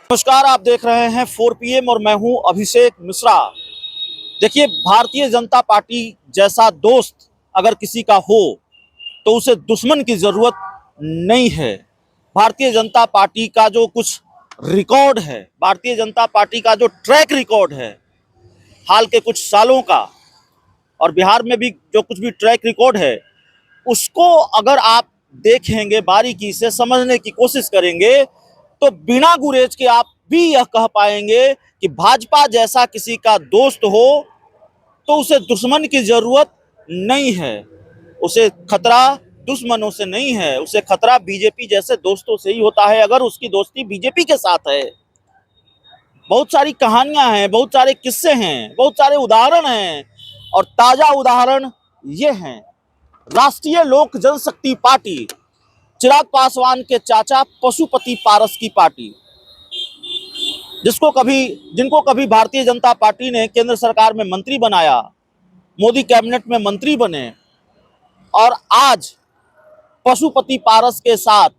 नमस्कार, आप देख रहे हैं 4 PM और मैं हूं अभिषेक मिश्रा। देखिए, भारतीय जनता पार्टी जैसा दोस्त अगर किसी का हो तो उसे दुश्मन की जरूरत नहीं है। भारतीय जनता पार्टी का जो कुछ रिकॉर्ड है, भारतीय जनता पार्टी का जो ट्रैक रिकॉर्ड है हाल के कुछ सालों का, और बिहार में भी जो कुछ भी ट्रैक रिकॉर्ड है, उसको अगर आप देखेंगे, बारीकी से समझने की कोशिश करेंगे, तो बिना गुरेज के आप भी यह कह पाएंगे कि भाजपा जैसा किसी का दोस्त हो तो उसे दुश्मन की जरूरत नहीं है। उसे खतरा दुश्मनों से नहीं है, उसे खतरा बीजेपी जैसे दोस्तों से ही होता है, अगर उसकी दोस्ती बीजेपी के साथ है। बहुत सारी कहानियां हैं, बहुत सारे किस्से हैं, बहुत सारे उदाहरण हैं, और ताजा उदाहरण ये हैं। राष्ट्रीय लोक जनशक्ति पार्टी, चिराग पासवान के चाचा पशुपति पारस की पार्टी, जिनको कभी भारतीय जनता पार्टी ने केंद्र सरकार में मंत्री बनाया, मोदी कैबिनेट में मंत्री बने, और आज पशुपति पारस के साथ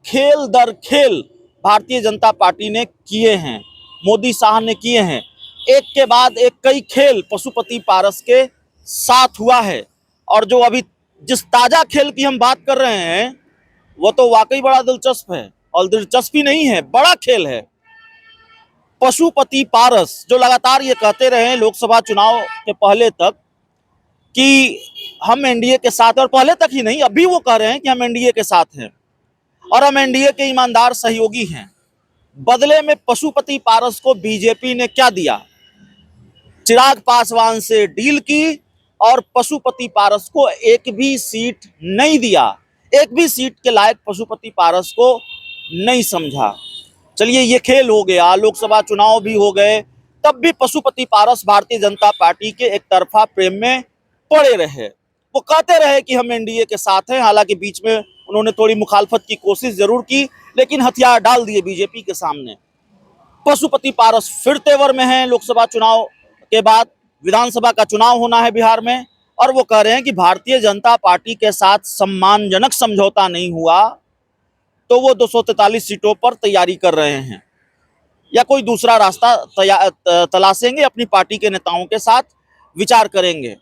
खेल दर खेल भारतीय जनता पार्टी ने किए हैं, मोदी शाह ने किए हैं। एक के बाद एक कई खेल पशुपति पारस के साथ हुआ है। और जो अभी जिस ताजा खेल की हम बात कर रहे हैं वो तो वाकई बड़ा दिलचस्प है, और दिलचस्पी नहीं है, बड़ा खेल है। पशुपति पारस जो लगातार ये कहते रहे लोकसभा चुनाव के पहले तक कि हम एनडीए के साथ, और पहले तक ही नहीं, अभी वो कह रहे हैं कि हम एनडीए के साथ हैं और हम एनडीए के ईमानदार सहयोगी हैं। बदले में पशुपति पारस को बीजेपी ने क्या दिया? चिराग पासवान से डील की और पशुपति पारस को एक भी सीट नहीं दिया, एक भी सीट के लायक पशुपति पारस को नहीं समझा। चलिए, ये खेल हो गया, लोकसभा चुनाव भी हो गए, तब भी पशुपति पारस भारतीय जनता पार्टी के एक तरफा प्रेम में पड़े रहे। वो कहते रहे कि हम एनडीए के साथ हैं, हालांकि बीच में उन्होंने थोड़ी मुखालफत की कोशिश जरूर की, लेकिन हथियार डाल दिए बीजेपी के सामने। पशुपति पारस फिर तेवर में हैं। लोकसभा चुनाव के बाद विधानसभा का चुनाव होना है बिहार में, और वो कह रहे हैं कि भारतीय जनता पार्टी के साथ सम्मानजनक समझौता नहीं हुआ तो वो 243 सीटों पर तैयारी कर रहे हैं, या कोई दूसरा रास्ता तलाशेंगे, अपनी पार्टी के नेताओं के साथ विचार करेंगे।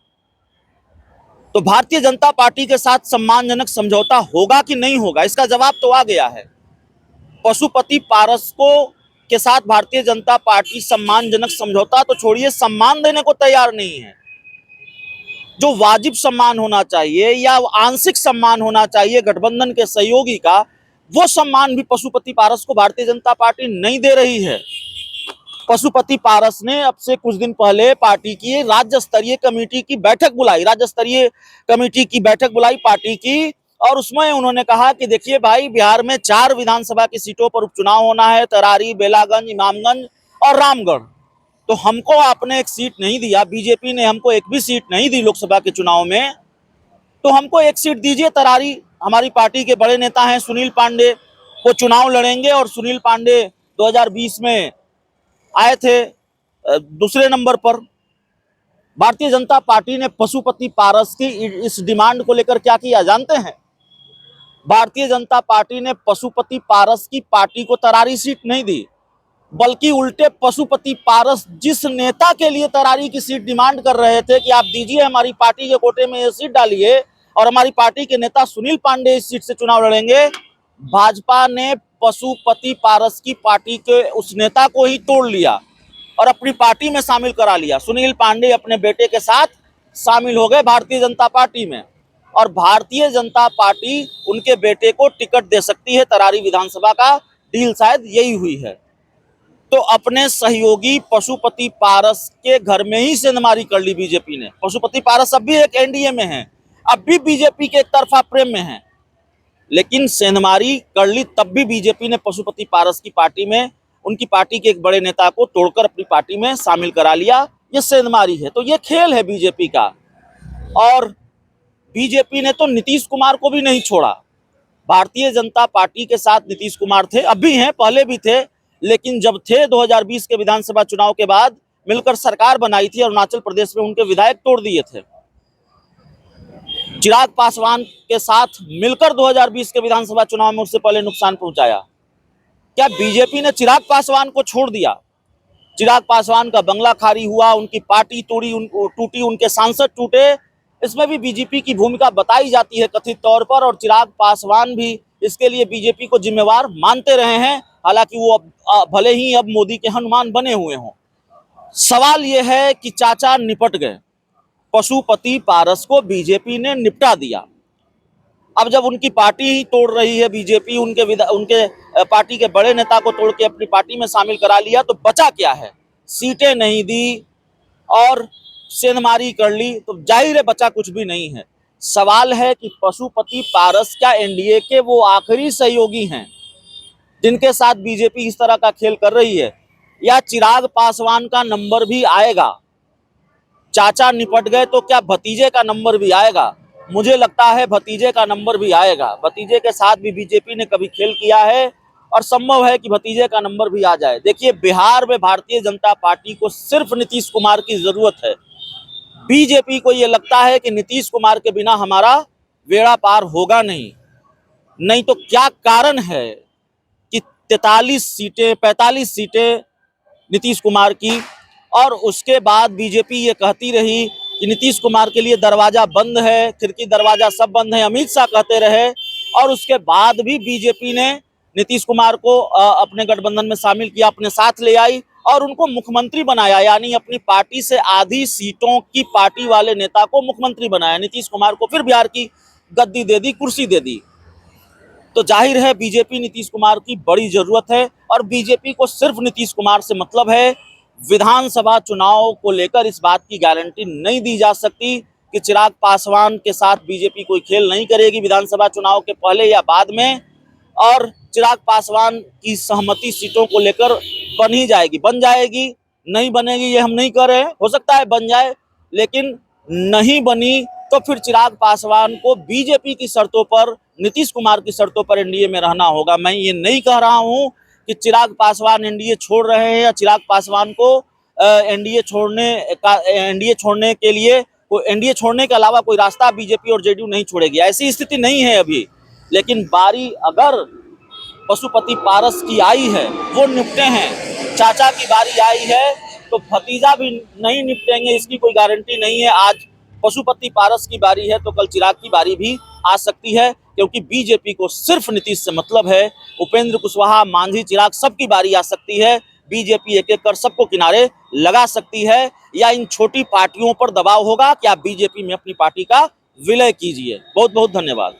तो भारतीय जनता पार्टी के साथ सम्मानजनक समझौता होगा कि नहीं होगा, इसका जवाब तो आ गया है। पशुपति पारस को के साथ भारतीय जनता पार्टी सम्मानजनक समझौता तो छोड़िए, सम्मान देने को तैयार नहीं है। जो वाजिब सम्मान होना चाहिए या आंशिक सम्मान होना चाहिए गठबंधन के सहयोगी का, वो सम्मान भी पशुपति पारस को भारतीय जनता पार्टी नहीं दे रही है। पशुपति पारस ने अब से कुछ दिन पहले पार्टी की राज्य स्तरीय कमेटी की बैठक बुलाई, राज्य स्तरीय कमेटी की बैठक बुलाई पार्टी की, और उसमें उन्होंने कहा कि देखिए भाई, बिहार में 4 विधानसभा की सीटों पर उपचुनाव होना है, तरारी, बेलागंज, इमामगंज और रामगढ़। तो हमको आपने एक सीट नहीं दिया, बीजेपी ने हमको एक भी सीट नहीं दी लोकसभा के चुनाव में, तो हमको एक सीट दीजिए तरारी। हमारी पार्टी के बड़े नेता हैं सुनील पांडे, वो चुनाव लड़ेंगे, और सुनील पांडे 2020 में आए थे दूसरे नंबर पर। भारतीय जनता पार्टी ने पशुपति पारस की इस डिमांड को लेकर क्या किया जानते हैं? भारतीय जनता पार्टी ने पशुपति पारस की पार्टी को तरारी सीट नहीं दी, बल्कि उल्टे पशुपति पारस जिस नेता के लिए तरारी की सीट डिमांड कर रहे थे कि आप दीजिए, हमारी पार्टी के कोटे में ये सीट डालिए और हमारी पार्टी के नेता सुनील पांडे इस सीट से चुनाव लड़ेंगे, भाजपा ने पशुपति पारस की पार्टी के उस नेता को ही तोड़ लिया और अपनी पार्टी में शामिल करा लिया। सुनील पांडे अपने बेटे के साथ शामिल हो गए भारतीय जनता पार्टी में, और भारतीय जनता पार्टी उनके बेटे को टिकट दे सकती है तरारी विधानसभा का डील शायद यही हुई है। तो अपने सहयोगी पशुपति पारस के घर में ही सेंधमारी कर ली बीजेपी ने। पशुपति पारस अब भी एक एनडीए में है, अब भी बीजेपी के एक तरफा प्रेम में है, लेकिन सेंधमारी कर ली तब भी बीजेपी ने पशुपति पारस की पार्टी में उनकी पार्टी के एक बड़े नेता को तोड़कर अपनी पार्टी में शामिल करा लिया। ये सेंधमारी है। तो ये खेल है बीजेपी का, और बीजेपी ने तो नीतीश कुमार को भी नहीं छोड़ा। भारतीय जनता पार्टी के साथ नीतीश कुमार थे, अब भी हैं, पहले भी थे, लेकिन जब थे 2020 के विधानसभा चुनाव के बाद मिलकर सरकार बनाई थी, अरुणाचल प्रदेश में उनके विधायक तोड़ दिए थे। चिराग पासवान के साथ मिलकर 2020 के विधानसभा चुनाव में उससे पहले नुकसान पहुंचाया। क्या बीजेपी ने चिराग पासवान को छोड़ दिया? चिराग पासवान का बंगला खाली हुआ, उनकी पार्टी टूटी, उनके सांसद टूटे, इसमें भी बीजेपी की भूमिका बताई जाती है कथित तौर पर, और चिराग पासवान भी इसके लिए बीजेपी को जिम्मेवार मानते रहे हैं, हालांकि वो भले ही अब मोदी के हनुमान बने हुए हों। सवाल यह है कि चाचा निपट गए, पशुपति पारस को बीजेपी ने निपटा दिया। अब जब उनकी पार्टी ही तोड़ रही है बीजेपी, उनके पार्टी के बड़े नेता को तोड़ के अपनी पार्टी में शामिल करा लिया, तो बचा क्या है? सीटें नहीं दी और सेंधमारी कर ली, तो जाहिर है बचा कुछ भी नहीं है। सवाल है कि पशुपति पारस क्या एनडीए के वो आखिरी सहयोगी हैं जिनके साथ बीजेपी इस तरह का खेल कर रही है, या चिराग पासवान का नंबर भी आएगा? चाचा निपट गए तो क्या भतीजे का नंबर भी आएगा? मुझे लगता है भतीजे का नंबर भी आएगा। भतीजे के साथ भी बीजेपी ने कभी खेल किया है और संभव है कि भतीजे का नंबर भी आ जाए। देखिए, बिहार में भारतीय जनता पार्टी को सिर्फ नीतीश कुमार की जरूरत है। बीजेपी को यह लगता है कि नीतीश कुमार के बिना हमारा बेड़ा पार होगा नहीं तो क्या कारण है कि 45 सीटें नीतीश कुमार की, और उसके बाद बीजेपी ये कहती रही कि नीतीश कुमार के लिए दरवाजा बंद है, खिड़की दरवाजा सब बंद है, अमित शाह कहते रहे, और उसके बाद भी बीजेपी ने नीतीश कुमार को अपने गठबंधन में शामिल किया, अपने साथ ले आई और उनको मुख्यमंत्री बनाया, यानी अपनी पार्टी से आधी सीटों की पार्टी वाले नेता को मुख्यमंत्री बनाया। नीतीश कुमार को फिर बिहार की गद्दी दे दी, कुर्सी दे दी। तो जाहिर है बीजेपी नीतीश कुमार की बड़ी जरूरत है, और बीजेपी को सिर्फ नीतीश कुमार से मतलब है। विधानसभा चुनाव को लेकर इस बात की गारंटी नहीं दी जा सकती कि चिराग पासवान के साथ बीजेपी कोई खेल नहीं करेगी विधानसभा चुनाव के पहले या बाद में, और चिराग पासवान की सहमति सीटों को लेकर बन जाएगी, नहीं बनेगी ये हम नहीं कह रहे हैं, हो सकता है बन जाए, लेकिन नहीं बनी तो फिर चिराग पासवान को बीजेपी की शर्तों पर, नीतीश कुमार की शर्तों पर एनडीए में रहना होगा। मैं ये नहीं कह रहा हूं कि चिराग पासवान एनडीए छोड़ रहे हैं या चिराग पासवान को एनडीए छोड़ने के लिए एनडीए छोड़ने के अलावा कोई रास्ता बीजेपी और जेडीयू नहीं छोड़ेगी, ऐसी स्थिति नहीं है अभी। लेकिन बारी अगर पशुपति पारस की आई है, वो निपटे हैं, चाचा की बारी आई है, तो भतीजा भी नहीं निपटेंगे इसकी कोई गारंटी नहीं है। आज पशुपति पारस की बारी है तो कल चिराग की बारी भी आ सकती है, क्योंकि बीजेपी को सिर्फ नीतीश से मतलब है। उपेंद्र कुशवाहा, मांझी, चिराग सबकी बारी आ सकती है। बीजेपी एक एक कर सबको किनारे लगा सकती है, या इन छोटी पार्टियों पर दबाव होगा कि आप बीजेपी में अपनी पार्टी का विलय कीजिए। बहुत बहुत धन्यवाद।